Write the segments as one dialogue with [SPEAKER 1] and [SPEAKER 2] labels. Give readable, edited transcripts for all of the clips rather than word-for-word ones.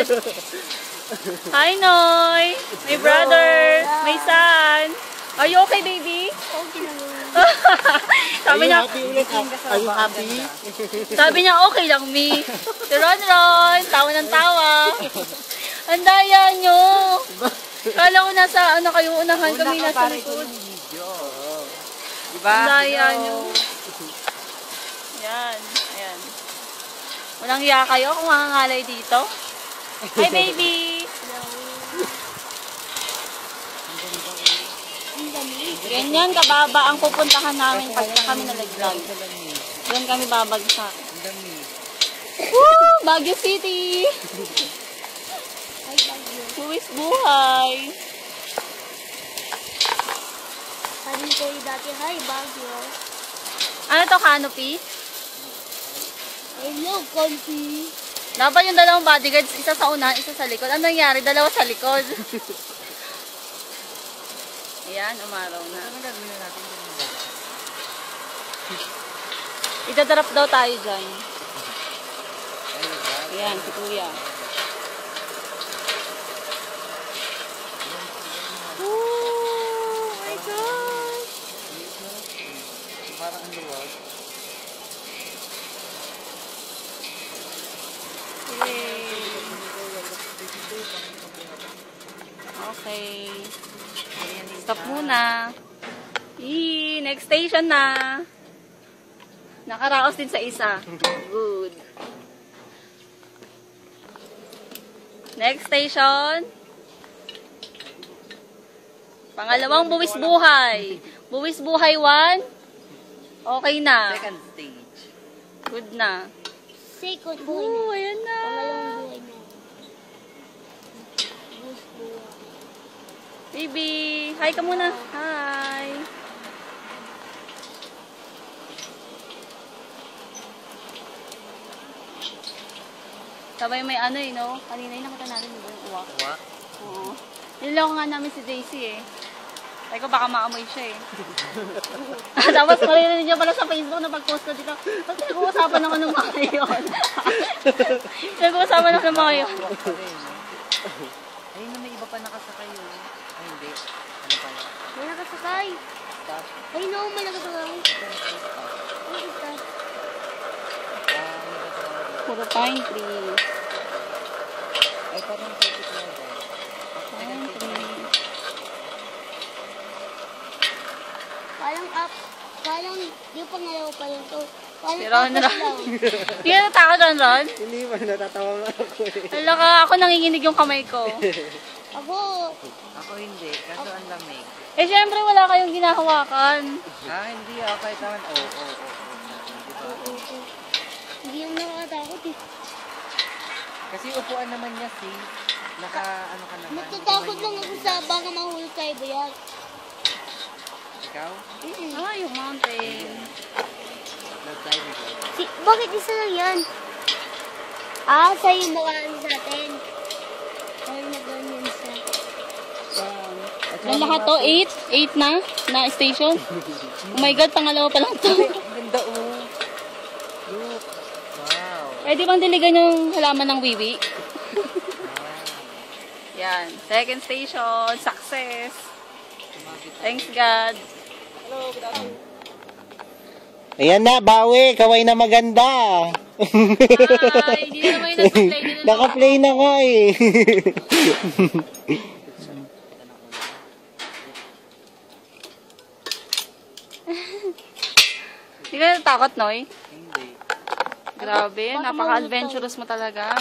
[SPEAKER 1] God! Hi, Noy! My brother! My son! Are you okay, baby?
[SPEAKER 2] Okay naman.
[SPEAKER 1] Sabi niya,
[SPEAKER 3] Are you happy?
[SPEAKER 1] sabi niya, okay lang, me. Si Ron, tawa ng tawa. Ang daya nyo. Kala ko nasa, ano kayo, unahan kami nasa likod.
[SPEAKER 3] Diba?
[SPEAKER 1] Ang daya nyo. Yan, ayan. Walang hiya kayo kung mangangalay dito. Hi, baby! Ganyan kababa ang pupuntahan namin pagka kami nalaglag. Doon kami babagsak. Woo! Baguio City! Buwis buhay!
[SPEAKER 2] Sabi ko dati, hi, Baguio.
[SPEAKER 1] Ano to, canopy?
[SPEAKER 2] Hello, Confi.
[SPEAKER 1] Dapat yung dalawang bodyguards, isa sa unahan, isa sa likod. Ano nangyari? Dalawa sa likod. Ayan, umaraw na.
[SPEAKER 3] Ano gagawin natin?
[SPEAKER 1] Itadarap daw tayo dyan. Ayan, si Kuya. Oh my God!
[SPEAKER 3] Parang ang luwag.
[SPEAKER 1] Okay. Stop muna. Next station na. Nakaraos din sa isa. Good. Next station. Pangalawang buwis buhay. Buwis buhay 1. Okay na.
[SPEAKER 3] Second stage.
[SPEAKER 1] Good na.
[SPEAKER 2] Second buhay na.
[SPEAKER 1] Oh, ayan na.
[SPEAKER 2] Pangalawang buhay na.
[SPEAKER 1] Baby, hi ka muna. Hi. Sabay may ano eh, no? Kanina yung nakita natin yung uwak.
[SPEAKER 3] Uwak?
[SPEAKER 1] Oo. Niloko nga namin si JC eh. Sabi ko baka maamoy siya eh. Tapos maririnig niya pala sa Facebook na pag-post ko dito. Tapos nag-uusapan ako ng mga yun. Nag-uusapan ako ng mga yun.
[SPEAKER 3] Ayun na, may iba pa nakasakay yun. Ay, hindi. Ano pa yun?
[SPEAKER 2] May nakasakay.
[SPEAKER 3] Stop.
[SPEAKER 2] Ay, no, may nakasakay. Ay, stop.
[SPEAKER 1] Puro pine tree.
[SPEAKER 3] Ay, parang pwede ko na ba?
[SPEAKER 1] Pine tree.
[SPEAKER 2] Parang, di pa ngalaw pa yun to. Parang
[SPEAKER 1] Si Ron.
[SPEAKER 2] tapos lang.
[SPEAKER 1] Hindi ka natakot doon, Ron?
[SPEAKER 3] Hindi ba? Natatawa nga ako eh.
[SPEAKER 1] Hala ka, ako nanginginig yung kamay ko.
[SPEAKER 2] Ako,
[SPEAKER 3] Ako hindi. Kaso ang lamig.
[SPEAKER 1] Eh, syempre wala kayong ginahawakan.
[SPEAKER 3] Ah, hindi ah. Kahit naman. Oo.
[SPEAKER 2] hindi yung nakakatakot eh.
[SPEAKER 3] Kasi upuan naman niya safe. Ano ka naman.
[SPEAKER 2] Natatakot lang ako sa baka mahulog tayo ba yan?
[SPEAKER 3] Ikaw?
[SPEAKER 1] Ah, yung mountain.
[SPEAKER 3] Love tayo ikaw.
[SPEAKER 2] Bakit isa lang yan? Ah, sa yung nakaan sa atin. Ay, naganyan siya.
[SPEAKER 1] Ang lahat to, 8 na station. Oh my God, pangalawa pa lang to.
[SPEAKER 3] Ang ganda oh. Look. Wow.
[SPEAKER 1] Pwede bang diligan yung halaman ng wiwi? Yan, second station, success. Thanks God.
[SPEAKER 3] Ayan na, bawi. Kaway na maganda.
[SPEAKER 1] Ay, hindi na naman yung nag-play.
[SPEAKER 3] Naka-play na nga eh.
[SPEAKER 1] Hindi ka natakot, Noy?
[SPEAKER 3] Hindi.
[SPEAKER 1] Grabe, napaka-adventurous mo talaga.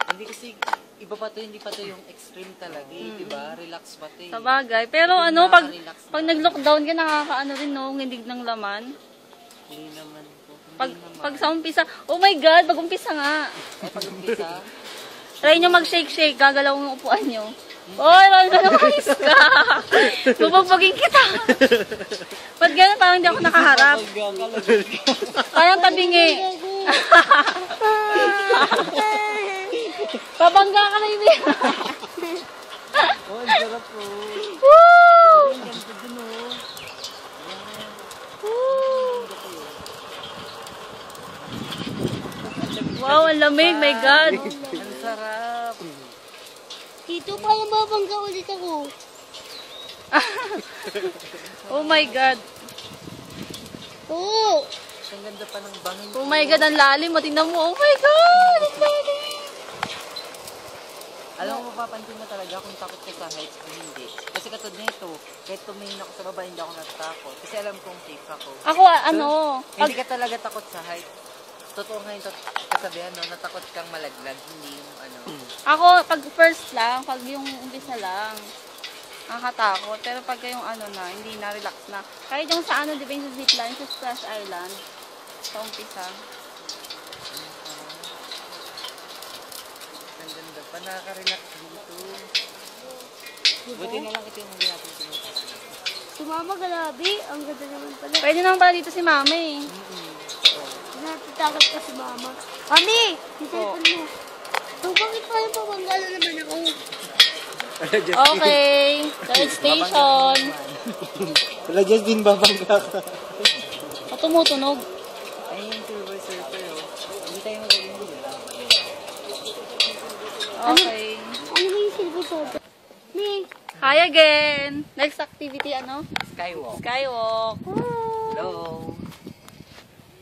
[SPEAKER 3] Hindi kasi iba pa to, hindi pa to yung extreme talaga eh, diba? Relax pa to eh.
[SPEAKER 1] Sabagay. Pero ano, pag nag-lockdown ka, nakakaano rin, no? Hindig ng laman.
[SPEAKER 3] Hindi naman po.
[SPEAKER 1] Pag sa umpisa, oh my God, pag-umpisa nga.
[SPEAKER 3] Pag-umpisa,
[SPEAKER 1] Try nyo mag-shake-shake, gagalaw yung upuan nyo. Oy, Ron, ayos ka. Bubugbugin kita. Ba't gano'n? Parang hindi ako nakaharap. Parang tabingi. Pabangga ka na yun.
[SPEAKER 3] oh, ang sarap po.
[SPEAKER 1] Woo!
[SPEAKER 3] Ang ganda dun oh.
[SPEAKER 1] Woo! Wow, ang lamig, my God.
[SPEAKER 3] Ang sarap.
[SPEAKER 2] dito para mabangga ulit ako.
[SPEAKER 1] Oh my God.
[SPEAKER 2] Oo.
[SPEAKER 3] Ang ganda pa ng bangin.
[SPEAKER 1] Oh my God, ang lalim. Tingnan mo. Oh my God, ang lalim.
[SPEAKER 3] Alam mo, mapapansin mo talaga kung takot ka sa heights o hindi. Kasi katulad nito, kahit tumingin ako sa baba, hindi ako natatakot. Kasi alam kong safe ako.
[SPEAKER 1] Ako, ano,
[SPEAKER 3] Hindi ka talaga takot sa height. Totoo nga yung kasabihan, no? Natakot kang malaglag, hindi yung ano.
[SPEAKER 1] ako, pag first lang, pag yung umpisa lang, nakakatakot. Pero pag yung ano na, hindi na, relax na. Kahit yung sa ano, di ba yung sa zipline, sa Splash Island, sa umpisa.
[SPEAKER 3] Ang ganda pa, nakaka-relax dito. Buti na lang ito yung hindi natin tinutara.
[SPEAKER 2] Sumama galabi. Ang ganda naman pala.
[SPEAKER 1] Pwede naman pala dito si Mama eh.
[SPEAKER 2] Natatakot ka si mama. Mami! Yung cellphone mo. So, bakit pa yung pabangga na naman ako?
[SPEAKER 1] Okay, third station.
[SPEAKER 3] Wala, Justin, babangga ka.
[SPEAKER 1] O, tumutunog.
[SPEAKER 3] Ayun yung silver surfer, oh. Hindi tayo magagawin yun.
[SPEAKER 1] Okay.
[SPEAKER 2] Ano ba yung silver surfer? May.
[SPEAKER 1] Hi again. Next activity, ano?
[SPEAKER 3] Skywalk.
[SPEAKER 1] Skywalk.
[SPEAKER 3] Hello.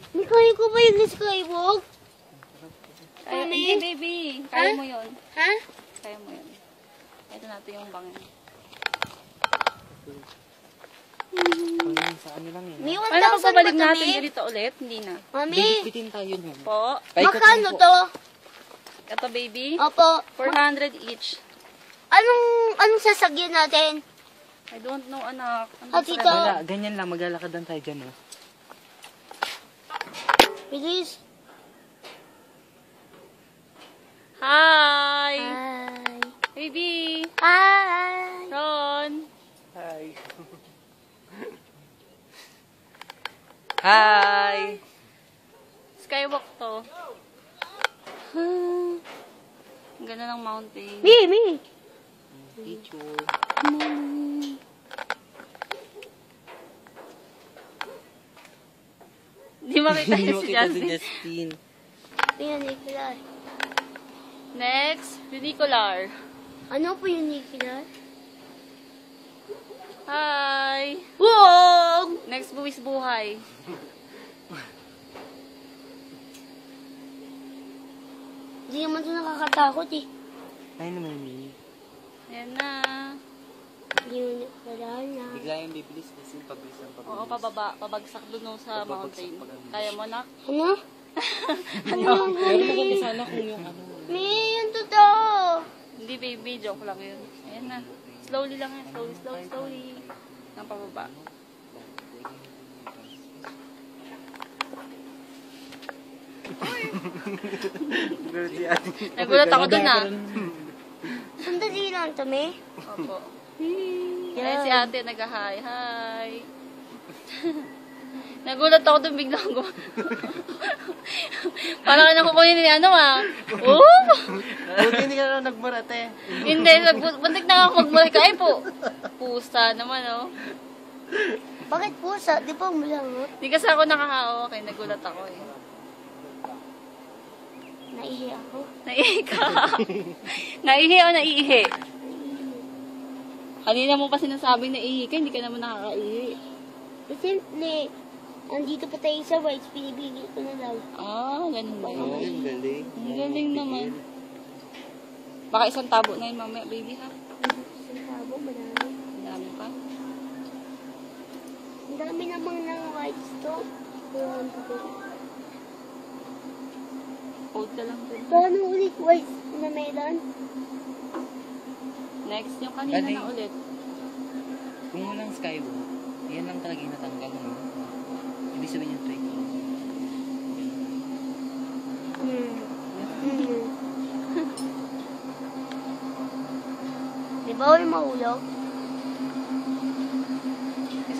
[SPEAKER 2] May kaya ko ba yung skywalk?
[SPEAKER 1] Ay,
[SPEAKER 2] Mami?
[SPEAKER 1] hindi, baby. Kaya mo yun.
[SPEAKER 2] Ha?
[SPEAKER 1] Kaya mo yun. Ito natin yung bangin.
[SPEAKER 3] Sa ano lang yun.
[SPEAKER 2] May 1,000
[SPEAKER 1] Paano pag babalik
[SPEAKER 2] ba
[SPEAKER 1] natin
[SPEAKER 2] kami?
[SPEAKER 1] dito ulit? Hindi na.
[SPEAKER 2] Mami,
[SPEAKER 3] Bitin tayo nun.
[SPEAKER 1] Po.
[SPEAKER 2] magkano to?
[SPEAKER 1] Ito, baby.
[SPEAKER 2] Opo.
[SPEAKER 1] 400 each.
[SPEAKER 2] Anong sasagyan natin?
[SPEAKER 1] I don't know, anak. Ano
[SPEAKER 2] Ah,
[SPEAKER 1] sa-
[SPEAKER 2] tito.
[SPEAKER 3] Wala, ganyan lang. Maglalakad lang tayo dyan, oh.
[SPEAKER 2] Bilis.
[SPEAKER 1] Hi!
[SPEAKER 2] Hi.
[SPEAKER 1] Baby!
[SPEAKER 2] Hi.
[SPEAKER 1] Ron!
[SPEAKER 3] Hi. Hi.
[SPEAKER 1] Skywalk to. Ang ganda ng mountain.
[SPEAKER 2] Mi.
[SPEAKER 3] Picture.
[SPEAKER 1] Di makita niyo si Justin.
[SPEAKER 3] Justin.
[SPEAKER 2] Tingnan, Nicolas.
[SPEAKER 1] Next, funicular.
[SPEAKER 2] Ano po yung Nicolas?
[SPEAKER 1] Hi!
[SPEAKER 2] Wow!
[SPEAKER 1] Next, buwis buhay.
[SPEAKER 2] Hindi naman ito nakakatakot eh.
[SPEAKER 3] Ay naman, Mi.
[SPEAKER 1] Ayan na.
[SPEAKER 2] Hindi mo wala na.
[SPEAKER 3] Bigla yung bibilis kasi pabilis ang pabilis.
[SPEAKER 1] Oo, pababa. Pabagsak doon sa
[SPEAKER 3] Pabagsak
[SPEAKER 1] mountain.
[SPEAKER 3] pag ano.
[SPEAKER 1] Kaya mo, nak?
[SPEAKER 2] Ano? Ano?
[SPEAKER 3] Pero maganda sana kung yung ano.
[SPEAKER 2] Mi, yung totoo.
[SPEAKER 1] Hindi, baby. Joke lang yun. Ayan na. Slowly lang yan. Slowly. Nang pababa. Nagulat ako dun, ah.
[SPEAKER 2] Sandali lang to, Mi.
[SPEAKER 1] Opo. Ayan si ate, nag-hi. Hi. Nagulat ako dun, biglang ko. Parang ka nakukunin ni ano, ah. Oh!
[SPEAKER 3] Buti hindi ka na nagmarate.
[SPEAKER 1] Hindi, buntik na ako magmalik. Ay po. Pusa naman, oh.
[SPEAKER 2] Bakit pusa? Di ba umulang mo?
[SPEAKER 1] Hindi kasi ako nakahao. Kaya nagulat ako, eh.
[SPEAKER 2] Naihi ako.
[SPEAKER 1] Naihi ka. Naihi o naihi? Kanina mo pa sinasabing naihi ka, hindi ka naman nakakaihi.
[SPEAKER 2] Simple. Andito pa tayo sa whites, pinibigil ko na lang.
[SPEAKER 1] Ah, ganun ba
[SPEAKER 3] Oo,
[SPEAKER 1] yun?
[SPEAKER 3] yung galing.
[SPEAKER 1] Ang galing naman. Baka isang tabo na yun mamaya, baby, ha?
[SPEAKER 2] Ang tabo, marami.
[SPEAKER 1] Ang dami pa.
[SPEAKER 2] Ang dami namang ng whites to.
[SPEAKER 1] Hold ka lang dun.
[SPEAKER 2] Paano ulit whites na meron?
[SPEAKER 1] Next, yung kanina
[SPEAKER 3] Galing.
[SPEAKER 1] na ulit.
[SPEAKER 3] Kung walang skywalk, yan lang talaga yung natanggal mo. Ibig sabihin yung trick.
[SPEAKER 2] Di ba ulit mahulog?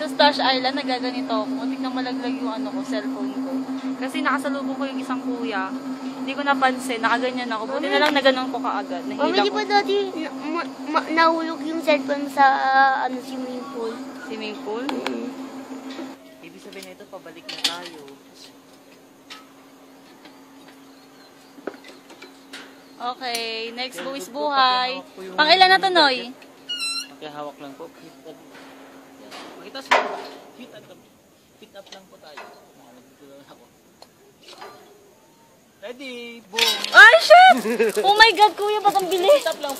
[SPEAKER 1] Sa Splash Island, nagaganito ako. Muntik na malaglag yung ano ko, cellphone ko. Kasi nakasalubong ko yung isang kuya. Hindi ko napansin, nakaganyan ako. Buti na lang na ganun ko kaagad.
[SPEAKER 2] Mami,
[SPEAKER 1] Nahila
[SPEAKER 2] di
[SPEAKER 1] ko.
[SPEAKER 2] ba dati nahulog yung cellphone sa swimming pool?
[SPEAKER 1] Swimming pool?
[SPEAKER 3] Ibig sabihin na ito, pabalik na tayo.
[SPEAKER 1] Okay, next buwis buhay. Pang ilan na to, Noy?
[SPEAKER 3] Kaya hawak lang po. Makita sa fit up lang po tayo. Nagtutulungan ako. Ready, boom!
[SPEAKER 1] Ay, shit! Oh my God, kuya, ba't ang bilis?
[SPEAKER 3] Fit up lang.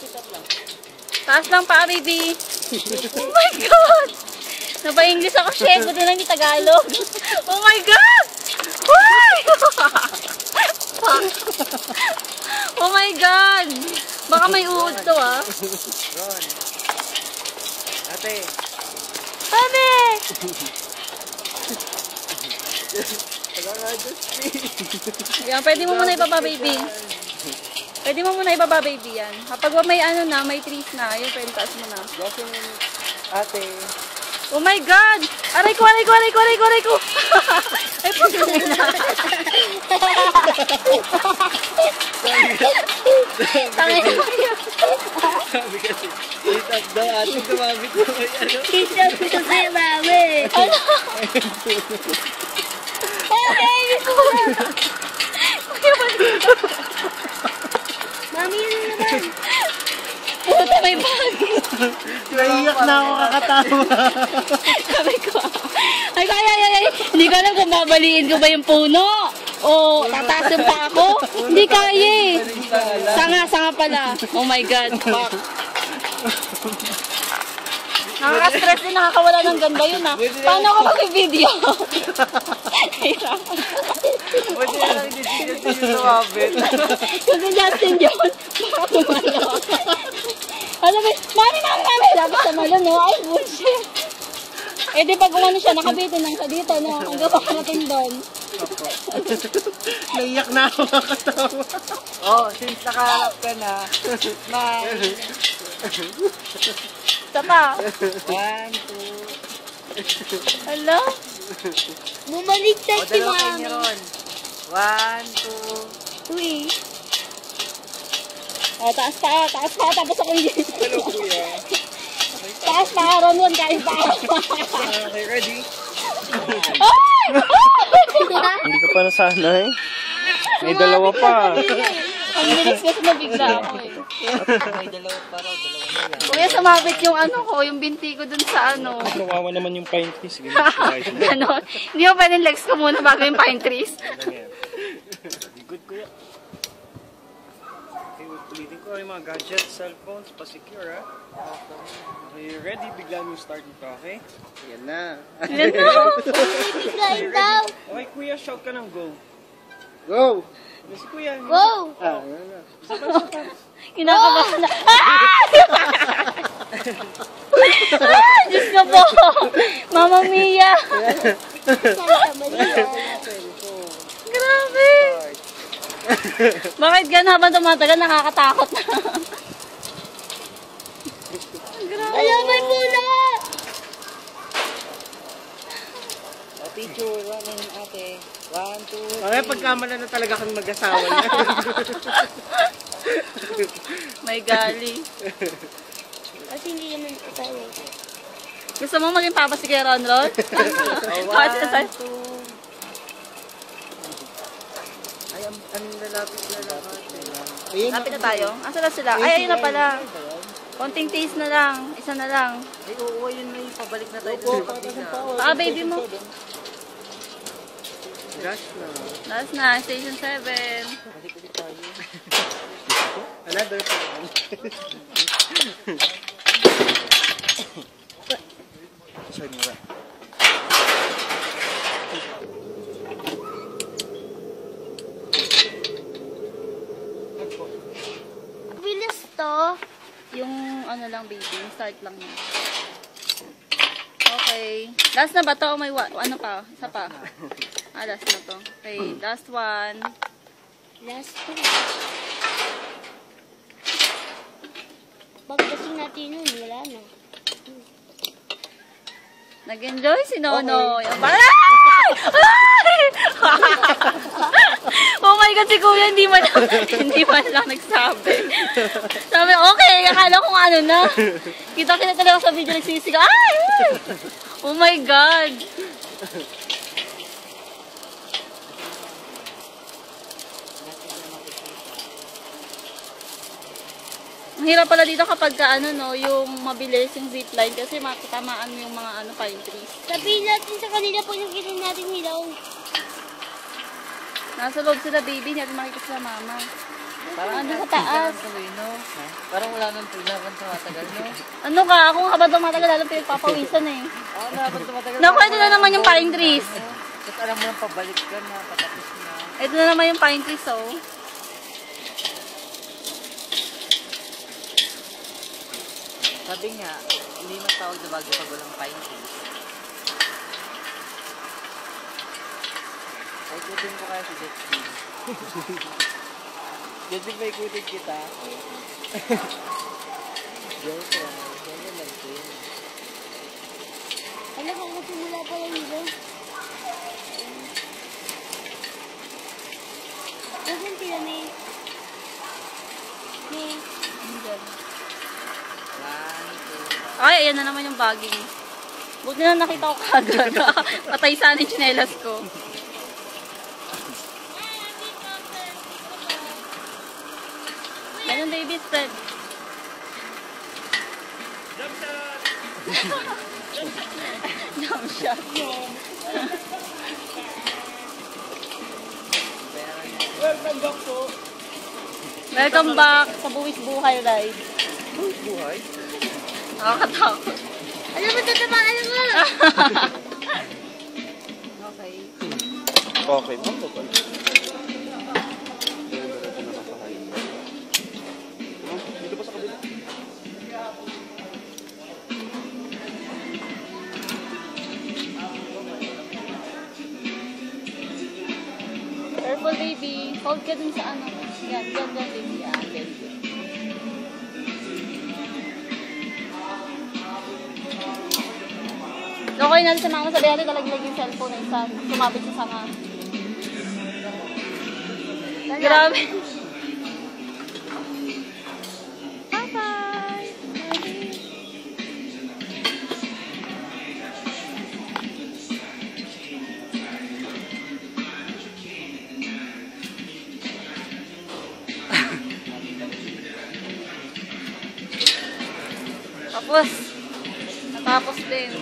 [SPEAKER 1] Taas lang pa, baby. Oh my God! Napa-English ako, chef. Buti lang di Tagalog. Oh my God! Why? Oh my God! Baka may uod to, ah.
[SPEAKER 3] Ron. Ate.
[SPEAKER 1] Sabi! Yan, pwede mo muna ibaba, baby. Pwede mo muna ibaba, baby, yan. Kapag may ano na, may trees na, yun, pwede taas mo na.
[SPEAKER 3] Ate.
[SPEAKER 1] Oh my God! Aray ko, aray ko, aray ko, aray ko, aray ko! Ay, puto na. Tangin mo yun.
[SPEAKER 3] Sabi kasi, fit up daw ate. Tumabit mo kayo.
[SPEAKER 2] Kita ko sa kaya, mami.
[SPEAKER 1] Ano? Okay,
[SPEAKER 2] Mami, yun na naman.
[SPEAKER 1] puta, may bag.
[SPEAKER 3] Naiyak na ako kakatawa.
[SPEAKER 1] Sabi ko, ay, hindi ko alam kung babaliin ko ba yung puno. O, tatasin pa ako. Hindi kaya eh. Sanga pala. Oh my God. Fuck. Nakaka-stress din, nakakawala ng ganda yun ha. Paano ako mag-video?
[SPEAKER 3] Buti na lang hindi yung tumabit.
[SPEAKER 1] Kasi Justin yun, baka tumalo. Alam mo, mami, dapat sa malo, no? Ay, bullshit. Eh di pag umano siya, nakabitin lang siya dito, no? Ang gawa ka natin doon.
[SPEAKER 3] Naiyak na ako kakatawa. Oh, since nakaharap ka na,
[SPEAKER 1] Isa pa.
[SPEAKER 3] 1, 2.
[SPEAKER 1] Hala?
[SPEAKER 2] Bumaliktad
[SPEAKER 3] O,
[SPEAKER 2] si
[SPEAKER 3] dalawa kayo
[SPEAKER 2] mami.
[SPEAKER 3] ni Ron. 1, 2.
[SPEAKER 2] Uy.
[SPEAKER 1] O, taas pa, tapos ako yung
[SPEAKER 3] Hello, kuya.
[SPEAKER 1] taas pa, Ron, kain pa.
[SPEAKER 3] Okay, ready?
[SPEAKER 1] Ay!
[SPEAKER 4] Hindi ka pa nasanay. May dalawa pa.
[SPEAKER 1] Ang bilis kasi nabigla ako eh.
[SPEAKER 3] May dalawa pa raw, dalawa na lang.
[SPEAKER 1] Kuya, sumabit yung ano ko, yung binti ko dun sa ano.
[SPEAKER 4] Nawawa naman yung pine trees. Sige,
[SPEAKER 1] Ganon. Hindi mo pwedeng legs ko muna bago yung pine trees.
[SPEAKER 4] good kuya. Okay, ulitin ko yung mga gadgets, cellphones, pa-secure ha. Okay, ready? Bigla mo start nito, okay?
[SPEAKER 3] Yan na.
[SPEAKER 1] Yan na.
[SPEAKER 2] Biglayin daw.
[SPEAKER 4] Okay kuya, shout ka ng go.
[SPEAKER 3] Go!
[SPEAKER 4] Si kuya.
[SPEAKER 2] Wow.
[SPEAKER 3] Yan na.
[SPEAKER 1] Kinakabahan na. Ah! Diyos ko po. Mama Mia.
[SPEAKER 2] Santa Maria.
[SPEAKER 1] Grabe. Bakit gano'n habang tumatagal nakakatakot na? Grabe.
[SPEAKER 2] Alam mo muna.
[SPEAKER 3] Picture, running ate. 1, 2, 3.
[SPEAKER 4] Okay, pagkamala na talaga kang mag-asawa na.
[SPEAKER 1] May gali.
[SPEAKER 2] Kasi hindi naman ito tayo.
[SPEAKER 1] Gusto mo maging papa si Kuya Ron Ron? Bakit siya
[SPEAKER 3] 1, 2. Ay, ang lalapit na lang ate. Ayun
[SPEAKER 1] Lapit na tayo. Asa na sila? Ay, ayun na pala. Konting taste na lang. Isa na lang.
[SPEAKER 3] Ay, oo, yun na yung pabalik na tayo dun sa kabila.
[SPEAKER 1] Ah, baby mo.
[SPEAKER 3] Rush na.
[SPEAKER 1] Last na, station 7.
[SPEAKER 3] Balik ulit tayo.
[SPEAKER 4] Another one. Sorry, mura.
[SPEAKER 2] Bilis to.
[SPEAKER 1] Yung ano lang, baby. Start lang yun. Okay. Last na ba to? O may ano pa? Isa pa? Ah, last na to. Okay, last one.
[SPEAKER 2] Last one. Pagkasing natin nun, wala na.
[SPEAKER 1] Nag-enjoy si Nonoy. Ang Ay! Oh my God, si Kuya hindi man lang nagsabi. Sabi, okay, akala ko ano na. Kita talaga sa video nagsisigaw. Ay! Oh my God. Ang hirap pala dito kapag ano, no, yung mabilis yung zipline kasi makatamaan mo yung mga ano, pine trees.
[SPEAKER 2] Sabihin natin sa kanila po yung kita natin hilaw.
[SPEAKER 1] Nasa loob sila, baby. Hindi natin makikita sa mama.
[SPEAKER 3] Parang
[SPEAKER 1] Ano sa taas?
[SPEAKER 3] tuloy, no? Ha? Parang wala nang tulangan sa matagal, no?
[SPEAKER 1] Ano ka? Kung habang tumatagal, lalo pinagpapawisan eh.
[SPEAKER 3] Oo, na habang tumatagal.
[SPEAKER 1] Naku, ito na naman yung pine trees.
[SPEAKER 3] Tapos alam mo lang pabalik ka na, patapos na.
[SPEAKER 1] Ito na naman yung pine trees, oh.
[SPEAKER 3] Sabi nga, hindi matawag na bagyo pag walang pine trees. Ay, ikutin ko kaya si Jetski. Jetski, may ikutin kita. Joke lang. Joke lang ko yun.
[SPEAKER 2] Alam ko kasi mula pa yung hilaw. Nasaan sila, May? May?
[SPEAKER 1] Ay, ayan na naman yung bagging. Buti na nakita ko kagad. Patay sana yung tsinelas ko. Yan yung baby spread. Jump shot. Welcome back sa Buwis Buhay Ride.
[SPEAKER 3] Buhay?
[SPEAKER 1] Nakakatakot.
[SPEAKER 2] Alam mo, tatamaan mo!
[SPEAKER 3] Okay.
[SPEAKER 4] Okay, bako pa. Dito pa sa kabila.
[SPEAKER 1] Careful, baby. Hold ka dun sa ano. Yan, baby. Yan, very good. Okay na sa mga sabi natin talaglag yung cellphone na isa. Sumabit sa sanga. Grabe. Bye-bye. Natapos din.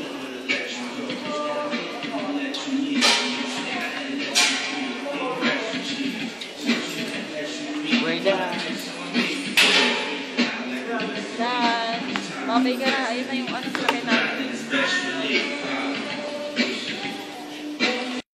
[SPEAKER 3] We're done.
[SPEAKER 1] Done. Babay ka na. Ayun na yung